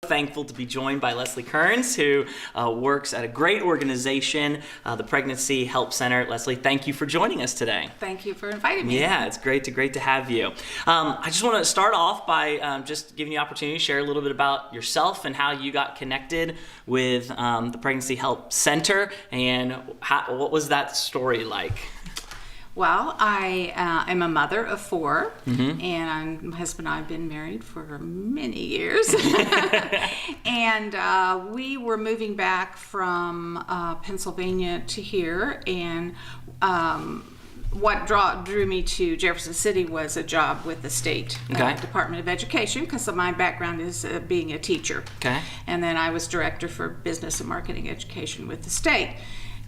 Thankful to be joined by Leslie Kearns, who works at a great organization, the Pregnancy Help Center. Leslie, thank you for joining us today. Thank you for inviting me. Yeah, it's great to have you. I just want to start off by just giving you an opportunity to share a little bit about yourself and how you got connected with the Pregnancy Help Center, and what was that story like? Well, I am a mother of four, and my husband and I have been married for many years. And we were moving back from Pennsylvania to here, and what drew me to Jefferson City was a job with the state Department of Education, because my background is being a teacher. Okay. And then I was director for business and marketing education with the state.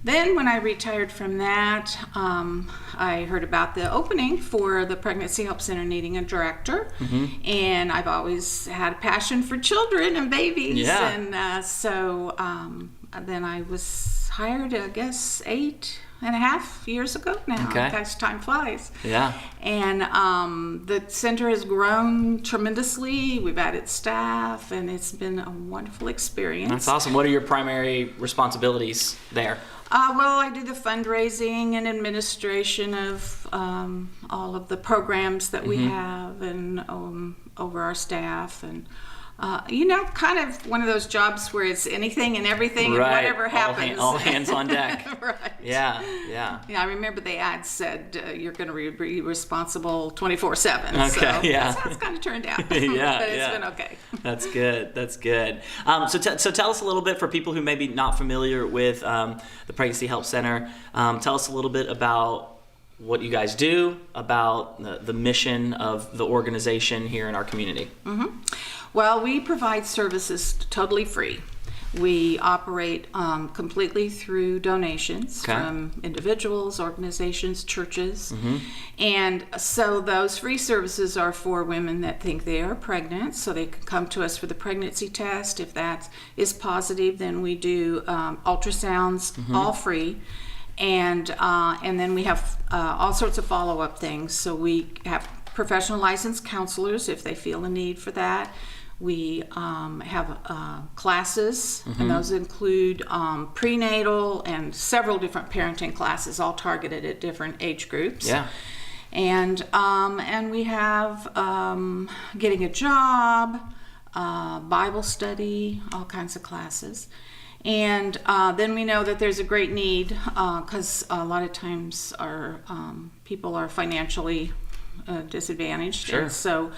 Then when I retired from that, I heard about the opening for the Pregnancy Help Center needing a director. And I've always had a passion for children and babies. Yeah. And so then I was hired, I guess, 8.5 years ago now. Okay. Gosh, time flies. Yeah. And the center has grown tremendously. We've added staff, and it's been a wonderful experience. That's awesome. What are your primary responsibilities there? Well, I do the fundraising and administration of all of the programs that we have, and over our staff, and kind of one of those jobs where it's anything and everything, and whatever happens. All hands on deck. Right. Yeah. Yeah, I remember the ad said you're going to be responsible 24/7. Okay, so yeah. That's how it's kind of turned out. Yeah, but it's been okay. That's good. So tell us a little bit, for people who may be not familiar with the Pregnancy Help Center. Tell us a little bit about what you guys do, about the mission of the organization here in our community. Well, we provide services totally free. We operate completely through donations from individuals, organizations, churches. And so those free services are for women that think they are pregnant, so they can come to us for the pregnancy test. If that is positive, then we do ultrasounds, all free. And then we have all sorts of follow-up things. So we have professional licensed counselors if they feel a need for that. We have classes, and those include prenatal and several different parenting classes, all targeted at different age groups. Yeah. And we have getting a job, Bible study, all kinds of classes. And then we know that there's a great need, because a lot of times our people are financially disadvantaged. Sure. And so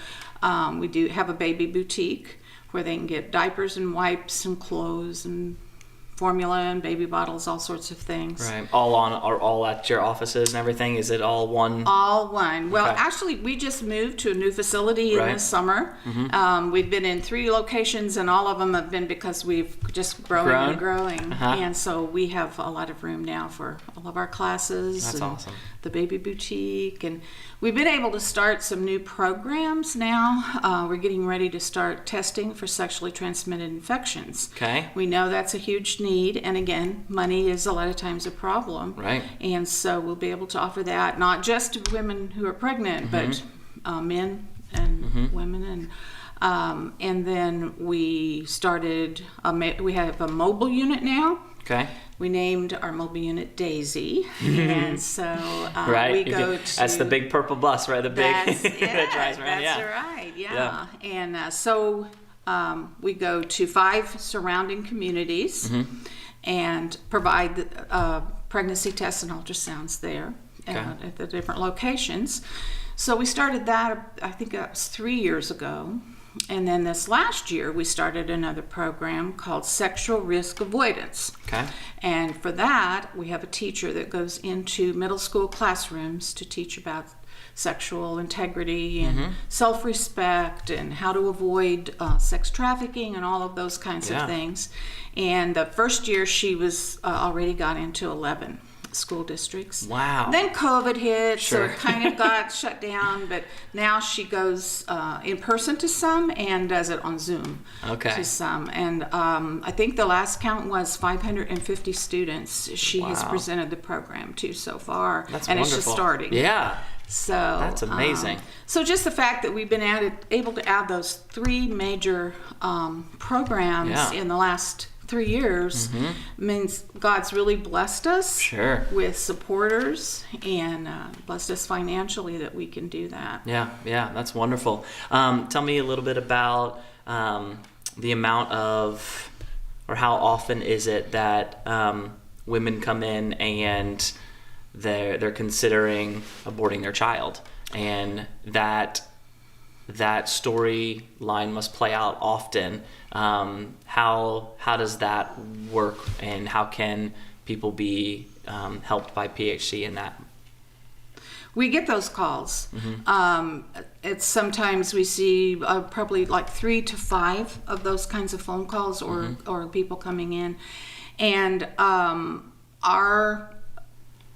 we do have a baby boutique where they can get diapers and wipes and clothes and formula and baby bottles, all sorts of things. Right. All at your offices and everything? Is it all one? All one. Well, actually, we just moved to a new facility in the summer. We've been in 3 locations, and all of them have been because we've just grown and growing. And so we have a lot of room now for all of our classes. That's awesome. The baby boutique, and we've been able to start some new programs now. We're getting ready to start testing for sexually transmitted infections. Okay. We know that's a huge need, and again, money is a lot of times a problem. Right. And so we'll be able to offer that not just to women who are pregnant, but men and women, and then we started. We have a mobile unit now. Okay. We named our mobile unit Daisy, and so we go to... That's the big purple bus, right? The big that drives around. That's right, yeah. And so we go to 5 surrounding communities and provide pregnancy tests and ultrasounds there at the different locations. So we started that, I think that was 3 years ago. And then this last year, we started another program called Sexual Risk Avoidance. Okay. And for that, we have a teacher that goes into middle school classrooms to teach about sexual integrity and self-respect and how to avoid sex trafficking and all of those kinds of things. And the first year, she was already got into 11 school districts. Wow. Then COVID hit, Sure. so it kind of got shut down, but now she goes in person to some and does it on Zoom to some. And I think the last count was 550 students she has presented the program to so far. That's and wonderful. It's just starting. Yeah. So That's amazing. So just the fact that we've been able to add those 3 major programs Yeah. in the last 3 years means God's really blessed us Sure. with supporters and blessed us financially that we can do that. Yeah, that's wonderful. Tell me a little bit about the amount of, or how often is it that women come in and they're considering aborting their child, and that storyline must play out often. How does that work, and how can people be helped by PHC in that? We get those calls. It's sometimes we see probably like 3 to 5 of those kinds of phone calls or people coming in, and our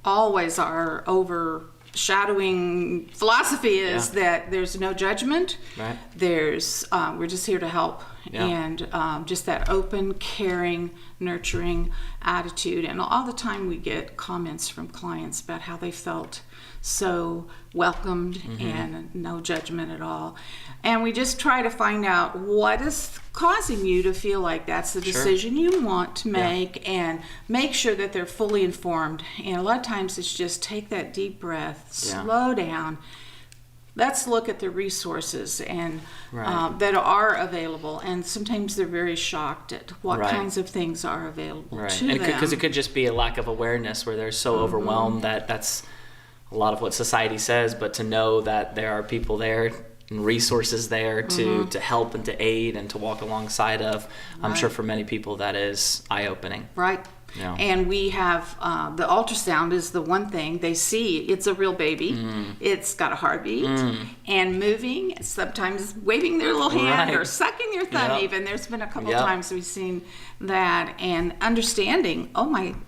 overshadowing philosophy is that there's no judgment. Right. We're just here to help, and just that open, caring, nurturing attitude. And all the time we get comments from clients about how they felt so welcomed and no judgment at all. And we just try to find out what is causing you to feel like that's the decision you want to make, and make sure that they're fully informed. And a lot of times it's just take that deep breath, slow down. Let's look at the resources and that are available, and sometimes they're very shocked at what kinds of things are available to them. Because it could just be a lack of awareness, where they're so overwhelmed that that's a lot of what society says, but to know that there are people there and resources there to help and to aid and to walk alongside of, I'm sure for many people that is eye-opening. Right. Yeah. And we have the ultrasound is the one thing they see. It's a real baby. It's got a heartbeat and moving, sometimes waving their little hand or sucking their thumb even. There's been a couple times we've seen that, and understanding,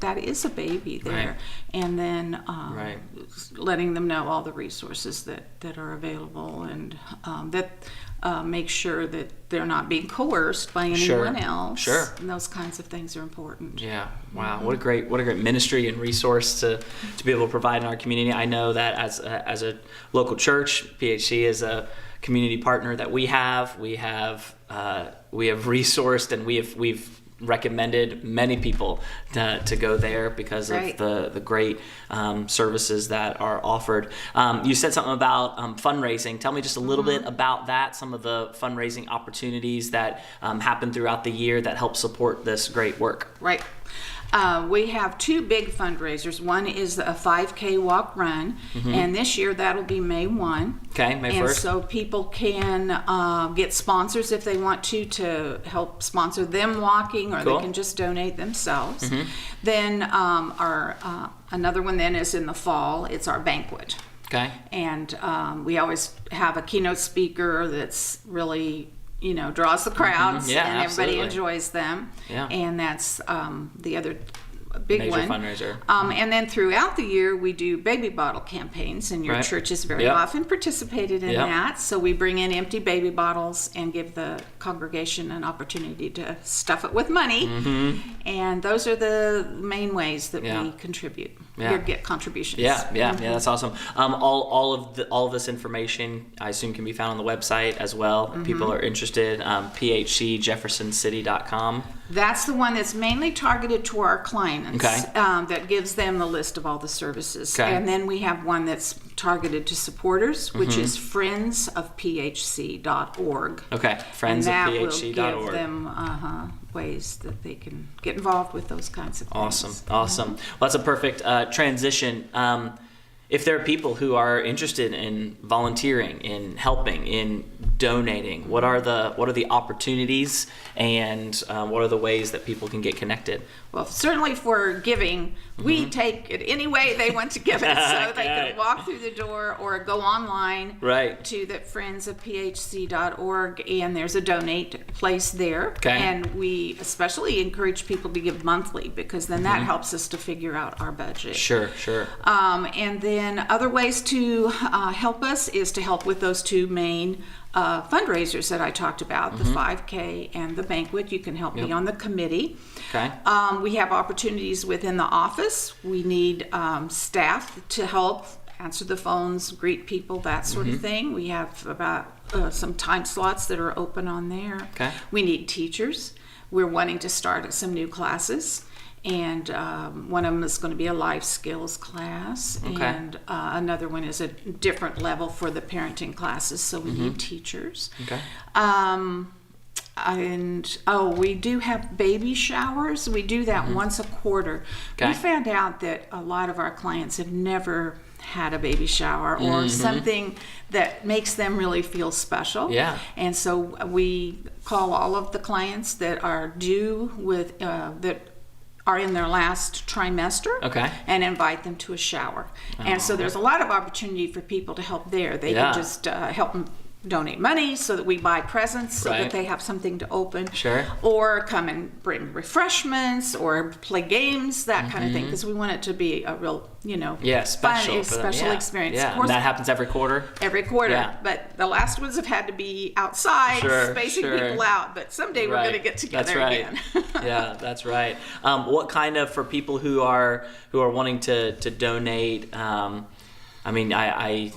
that is a baby there. And then letting them know all the resources that are available, and that make sure that they're not being coerced by anyone else. And those kinds of things are important. Yeah. Wow. What a great ministry and resource to be able to provide in our community. I know that as a local church, PHC is a community partner that we have resourced, and we've recommended many people to go there because of the great services that are offered. You said something about fundraising. Tell me just a little bit about that, some of the fundraising opportunities that happen throughout the year that help support this great work. Right. We have 2 big fundraisers. One is a 5K walk run, and this year that'll be May 1. Okay, May 1st. And so people can get sponsors if they want to help sponsor them walking, or they can just donate themselves. Then another one then is in the fall. It's our banquet. Okay. And we always have a keynote speaker that's really draws the crowds, and everybody enjoys them. And that's the other big major one. Fundraiser. And then throughout the year, we do baby bottle campaigns, and your church has very often participated in that. So we bring in empty baby bottles and give the congregation an opportunity to stuff it with money. And those are the main ways that we contribute. Get contributions. That's awesome. All of this information, I assume, can be found on the website as well. If people are interested, phcjeffersoncity.com. That's the one that's mainly targeted to our clients. That gives them the list of all the services. And then we have one that's targeted to supporters, which is friendsofphc.org. Friendsofphc.org. And that will give them ways that they can get involved with those kinds of things. Awesome. Well, that's a perfect transition. If there are people who are interested in volunteering, in helping, in donating, what are the opportunities, and what are the ways that people can get connected? Well, certainly for giving, we take it any way they want to give it. So they can walk through the door or go online to the friendsofphc.org, and there's a donate place there. And we especially encourage people to give monthly, because then that helps us to figure out our budget. Sure. And then other ways to help us is to help with those 2 main fundraisers that I talked about, the 5K and the banquet. You can help me on the committee. We have opportunities within the office. We need staff to help answer the phones, greet people, that sort of thing. We have about some time slots that are open on there. Okay. We need teachers. We're wanting to start some new classes. And one of them is going to be a life skills class, Okay. and another one is a different level for the parenting classes. So we need teachers. Okay. And we do have baby showers. We do that once a quarter. Okay. We found out that a lot of our clients have never had a baby shower or something that makes them really feel special. Yeah. And so we call all of the clients that are due with that are in their last trimester, Okay. and invite them to a shower. And so there's a lot of opportunity for people to help there. They Yeah. can just help them donate money so that we buy presents so Right. that they have something to open. Sure. Or come and bring refreshments or play games, that kind of thing, because we want it to be a real, Yeah, special fun, for them. special Yeah. experience. Yeah, Of course, and that happens every quarter. every quarter. Yeah. But the last ones have had to be outside, Sure, spacing sure. people out. But someday we're going to get together That's right. again. Yeah, that's right. What kind of, for people who are wanting to donate? I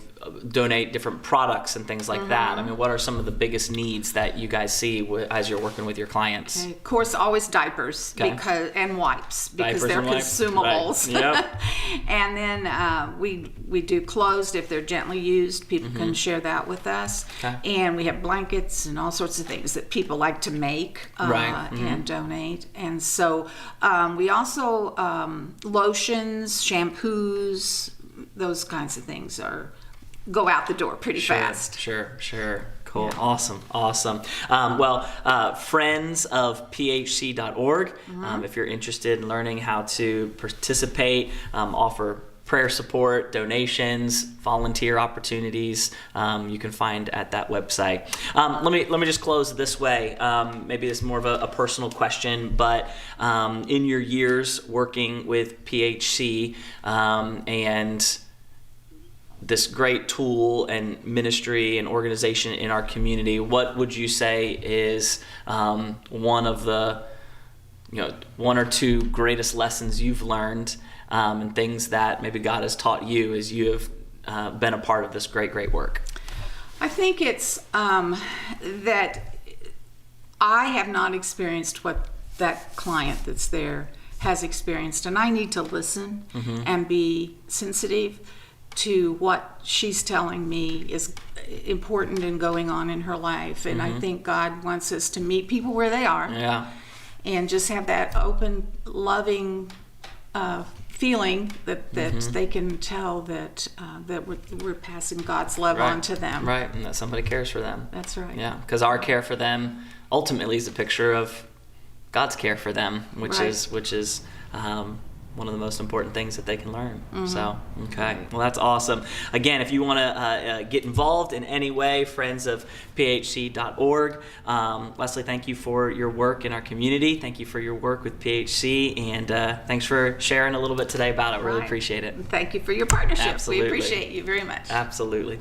donate different products and things like that. I mean, what are some of the biggest needs that you guys see as you're working with your clients? Okay, of course, always diapers Okay. and wipes because Diapers they're and wipes, consumables. right. Yep. And then we do clothes if they're gently used. People can share that with us. Okay. And we have blankets and all sorts of things that people like to make Right. and donate. And so we also lotions, shampoos, those kinds of things go out the door pretty fast. Sure. Cool. Yeah. Awesome. Friends of phc.org. If you're interested in learning how to participate, offer prayer support, donations, volunteer opportunities, you can find at that website. Let me just close this way. Maybe this is more of a personal question, but in your years working with PHC and this great tool and ministry and organization in our community, what would you say is one of the one or two greatest lessons you've learned, and things that maybe God has taught you as you have been a part of this great work? I think it's that I have not experienced what that client that's there has experienced, and I need to listen and be sensitive to what she's telling me is important and going on in her life. And I think God wants us to meet people where they are. Yeah. And just have that open, loving feeling that they can tell that we're passing God's love on to them. Right, and that somebody cares for them. That's right. Yeah, because our care for them ultimately is a picture of God's care for them, which Right. is one of the most important things that they can learn. So, okay. Well, that's awesome. Again, if you want to get involved in any way, friends of phc.org. Leslie, thank you for your work in our community. Thank you for your work with PHC, and thanks for sharing a little bit today about it. Really Right. appreciate it. Thank you for your partnership. Absolutely. We appreciate you very much. Absolutely.